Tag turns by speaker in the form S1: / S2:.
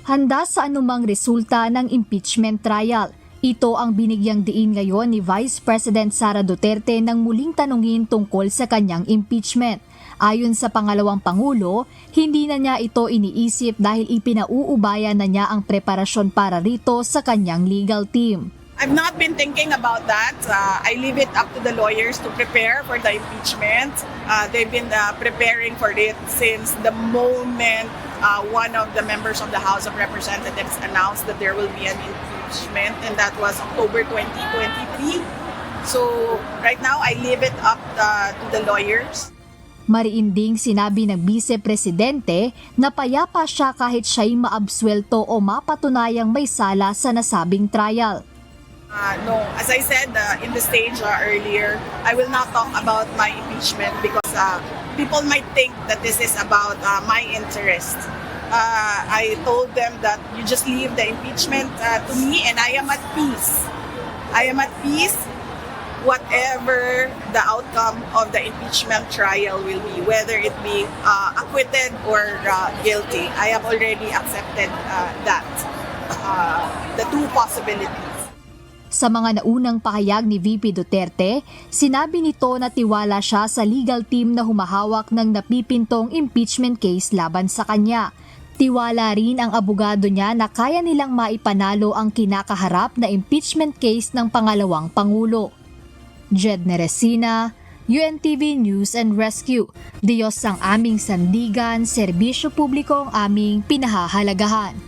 S1: handa sa anumang resulta ng impeachment trial. Ito ang binigyang diin ngayon ni Vice President Sara Duterte nang muling tanungin tungkol sa kanyang impeachment. Ayon sa pangalawang Pangulo, hindi na niya ito iniisip dahil ipinauubaya na niya ang preparasyon para rito sa kanyang legal team.
S2: I've not been thinking about that. I leave it up to the lawyers to prepare for the impeachment. They've been preparing for it since the moment one of the members of the House of Representatives announced that there will be an impeachment, and that was October 2023. So right now, I leave it up to the lawyers.
S1: Mariinding sinabi ng Vice Presidente na payapa siya kahit siya'y maabsuelto o mapatunayang may sala sa nasabing trial.
S2: No, as I said in the stage earlier, I will not talk about my impeachment because people might think that this is about my interest. I told them that you just leave the impeachment to me, and I am at peace. I am at peace whatever the outcome of the impeachment trial will be, whether it be acquitted or guilty. I have already accepted the two possibilities.
S1: Sa mga naunang pahayag ni VP Duterte, sinabi nito na tiwala siya sa legal team na humahawak ng napipintong impeachment case laban sa kanya. Tiwala rin ang abogado niya na kaya nilang maipanalo ang kinakaharap na impeachment case ng pangalawang Pangulo. Jed Neresina, UNTV News and Rescue. Diyos ang aming sandigan, serbisyo publiko ang aming pinahahalagahan.